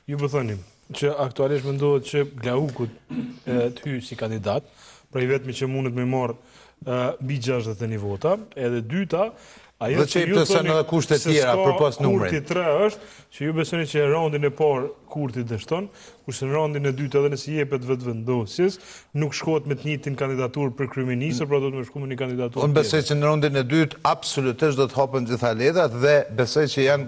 Ju bëthonim që aktualisht mendohet që Glaukut të hyjë si kandidat, pra i vetmi që mundet me marrë mbi 61 vota, edhe dyta, dhe që i plësën edhe kushte tjera për pas numrin. Kurti 3 është që ju besoni që rondin e parë kurti dështon, kurse në rondin e dytë edhe nëse jepet vetëvendosjes, nuk shkohet me të njëjtin kandidaturë për kryeministër, pra do të më shku me një kandidaturë. Unë besoj që në rondin e dytë absolutisht do të hapen gjitha ledat dhe besoj që janë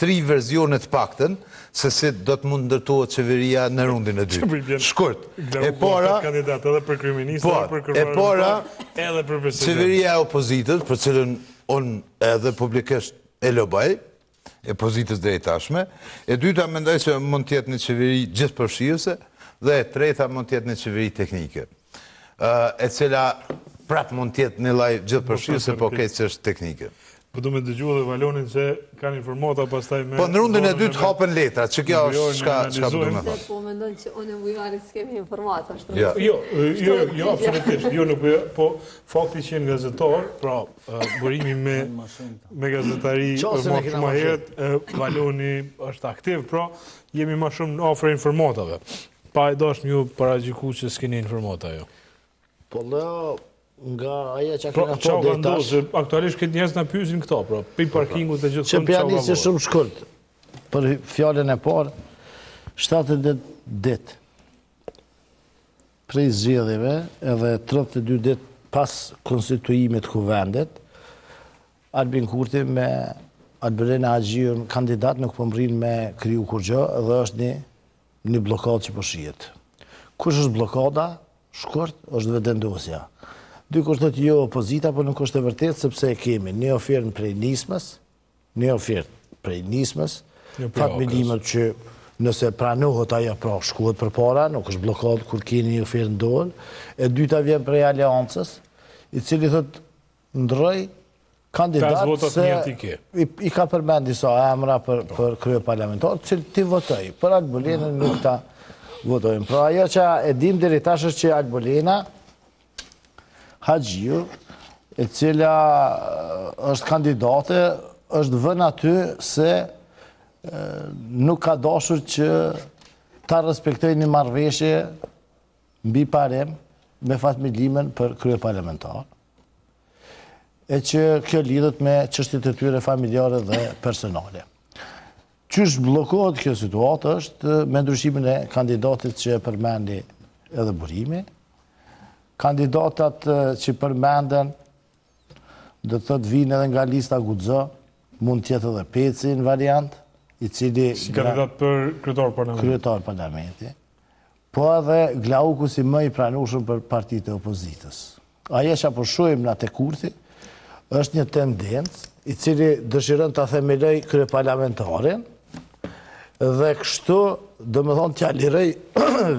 3 verzionet paktën se si do të mund ndërtohet qeveria në rondin e dytë. Shkurt. E para kandidat edhe për kryeministër, për kryeministër, edhe për president. Qeveria e opozitës, për cilën unë edhe publikisht e lobaj, e pozitës dhe e tashme, e dyta mendoj që mund tjetë një qeveri gjithë përfshirëse, dhe e treta mund tjetë një qeveri teknike, e cila prap mund tjetë një laj gjithë përfshirëse, po këtë që është teknike. Po du me dëgju dhe Valonin që kanë informata pastaj me... Po në rundin e dytë hapen letra, që kjo është shka përdu me thot. Po me ndonë që unë e Bujari s'kemi informata. Jo, absolutisht, jo nuk po fakti që jenë gazetar, pra burimi me gazetari ma heret, Valoni është aktiv, pra jemi ma shumë në afre informatave. Pa e dashmë ju paragjiku që s'keni informata jo. Po dhe... nga aja që kena po dhe tash... Aktualisht këtë njerëz në pyesin këta, pra, pi parkingu të gjithë që pjanisë shumë shkurt, për fjallën e parë, 70 dit prej zgjedhjeve edhe 32 dit pas konstituimit kuvendit, Albin Kurti me Albin Agjiun kandidat nuk pëmrin me kriju kur gjë edhe është një blokad që përshijet. Kush është blokada? Shkurt është vetëvendosja. Dykur thotë jo opozita, po nuk është e vërtet, sepse kemi një ofertë prej nismës, fatmilimet që nëse pranohet ajo pra shkohet për para, nuk është blokad kur keni një ofertë ndonë, e dyta vjen prej aliancës, i cili thotë ndroj kandidat se i ka përmend disa emra për krye parlamentar, që ti votoj, për Albolenën nuk ta votojnë. Pra ajo që e dim deri tash është që Albolena Hagjiu, e cila është kandidate, është vënë aty se nuk ka dashur që ta respektoj një marrëveshje mbi parem me fatmilimen për krye parlamentar, e që kjo lidhet me çështjet e tyre familjare dhe personale. Qysh bllokohet kjo situatë është me ndryshimin e kandidatit që e përmendi edhe Burimi. Kandidatat që përmenden do të thotë vinë edhe nga lista Guxo, mund tjetë edhe Peci në variant, i cili... Si kandidat për kryetar parlamenti. Po edhe Glauku si më i pranueshëm për partitë e opozitës. Ajo që po shohim në atë Kurti është një tendencë i cili dëshiron ta themeloj kryeparlamentarin dhe kështu domethënë t'ia liroj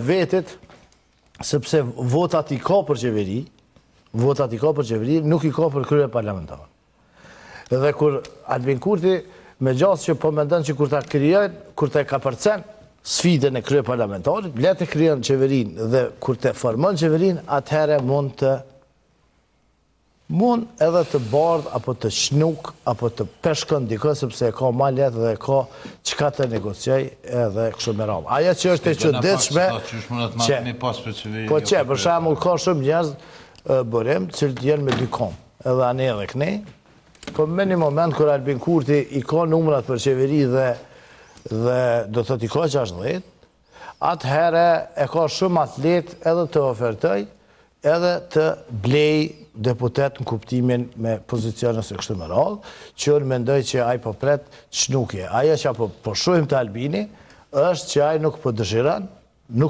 vetit sepse votat i ka për qeveri, nuk i ka për krye parlamentar. Dhe kur Albin Kurti, me gjas që po mendon që kur ta krijon, kur ta ka përcen sfidën e krye parlamentarit, le të krijon qeverin dhe kur të formon qeverin, atëherë mund edhe të bardh, apo të shnuk, apo të peshkon dikë, sepse ka ma letë dhe ka qka të negocioj edhe kështu me radhë. Aja që është e çuditshme, po që, për shembull, ka shumë njerëz Burim, cilët jenë me dy kom, edhe ane edhe këne, po me një moment kër Albin Kurti i ka numrat për qeveri dhe do të i ka 60, atëhere e ka shumë atlet edhe të ofertoj, edhe të blej deputet në kuptimin me pozicionës e kështu më radhë, që unë mendoj që aj po pret çnukje. Aja që po shohim të Albini, është që aj nuk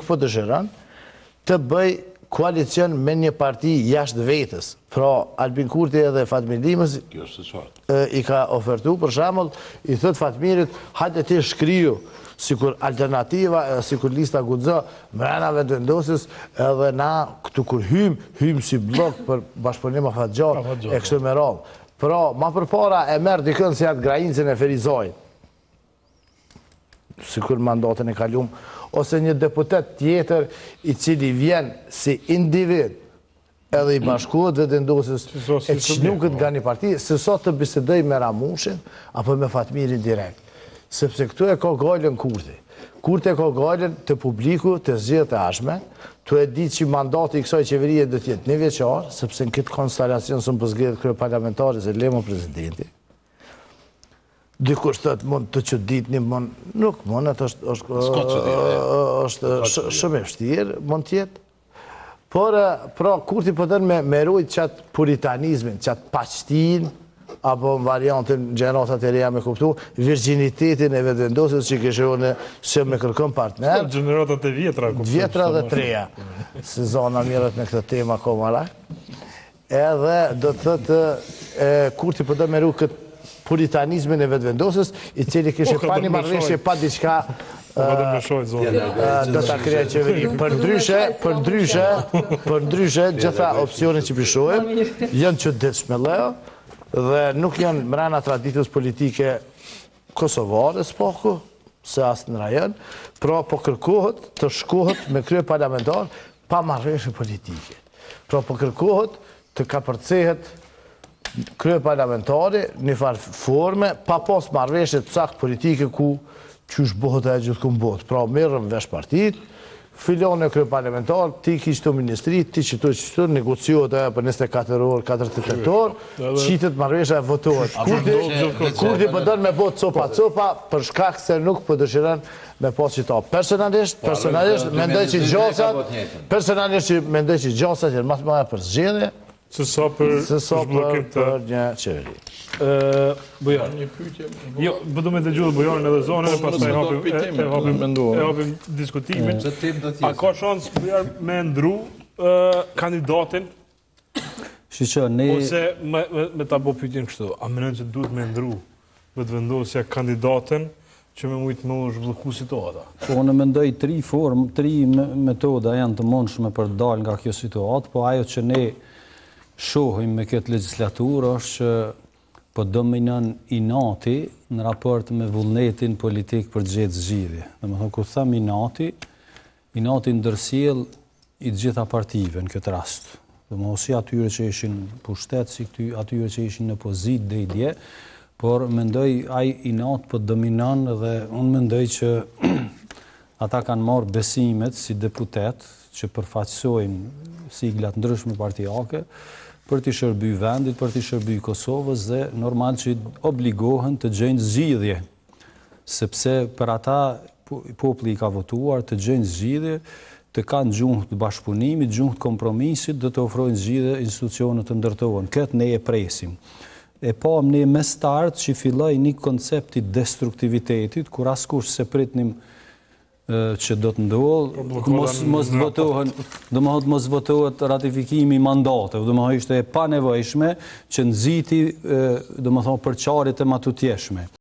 po dëshiron të bëj koalicion me një parti jashtë vetës. Pra, Albin Kurti edhe Fatmilimës i ka ofertu, për shembull, i thot Fatmirit, hajde ti shkriju sikur alternativa, sikur lista Guxo, mrena vendosjes, edhe na këtu kur hym si blok për bashkëpunim afatgjat e kështu me radhë. Pra, ma përpara e merr dikën si atë grajincën e Ferizajit, sikur mandatën e kalum, ose një deputet tjetër i cili vjen si individ edhe i bashkohet dhe vendosjes e çnukët nga një parti, se sot të bisedoj me Ramushin apo me Fatmirin direkt. sepse këtu e ka gallën Kurti. Kurti e ka gallën të publiku, të zgjedhjet e ardhshme, tu e ditë që mandati i kësaj qeverie do të jetë 1 vjeçar, sepse në këtë konstelacion s'u zgjedh kryeparlamentari se lemo presidenti. Dikush thot mund të çuditni, nuk mund, atë është shumë e vështirë, mund të jetë. Por, pra, Kurti po dënë me rujt qatë puritanizmin, qatë paqtin, apo në variantën gjeneratat e reja me kuptu, virginitetin e vetëvendosjes që këshone se me kërkëm partner. Gjeneratat e vjetra. Vjetra dhe treja, se zona mirët me këtë tema komara. Edhe do të thëtë Kurti po dënë me rujt këtë puritanizmin e vetëvendosjes, i cili kështë pa një marrëveshje pa diçka do të krija qeveri. Për ndryshe, gjitha opcionet që pishohem, janë që ditëshme leo, dhe nuk janë mrena traditës politike kosovare s'poku, se asë në rajon, pra po kërkohet të shkohet me krye parlamentar pa marrëveshje politike. Pra po kërkohet të kapërcehet krye parlamentari një farë forme, pa pas marrëveshje të sakt politike ku qysh bëhet e gjithë këmë bëhet. Pra merrëm vesh partit, filon e krye parlamentar, ti kishtë të ministri, ti qëtu, negociot e për 24 orë, 48 orë, qitet marrëveshje e votohet. Kurti përdojnë me bëhet copa, për shkak se nuk për dëshiren me pas qita. Personalisht, mendoj që gjasat jenë mas maja për zgjedhje, se sa për një qeveri. Bujar. Jo, bëdu me të gjithë Bujarin edhe zonën, pas të e hapim diskutimin. A ka shansë Bujar me ndru kandidatin? Ose me ta bo pyetjen kështu, a mendon që duhet me ndru vetëvendosja kandidatin që me mujtë më zhvillëku situata? Po, në mendoj 3 metoda janë të mundshme për dal nga kjo situatë, po ajo që ne shohim me këtë legislaturë është që po dominon inati në raport me vullnetin politik për të gjetë zgjidhje. Domethënë, kur them inati ndërsjell i të gjitha partive në këtë rast. Domethënë, si atyre që ishin pushtet, si atyre që ishin në pozitë deri dje, por mendoj ai inat po dominon dhe unë mendoj që ata kanë marrë besimet si deputet që përfaqësojnë siglat ndryshme partijake për të shërby vendit, për të shërby Kosovës dhe normal që obligohen të gjejnë zgjidhje. Sepse për ata populli i ka votuar të gjejnë zgjidhje, të kanë gjuhë të bashkëpunimit, gjuhë të kompromisit, dhe të ofrojnë zgjidhje institucionet të ndërtohen. Këtë ne e presim. E pa ne me start që filloj një koncepti destruktivitetit, kur askush se pritnim që do të ndohë, mos votohet ratifikimi mandateve, do më thonë ishte e pa nevojshme që nxiti, do më thonë, përçarjet e matutjeshme.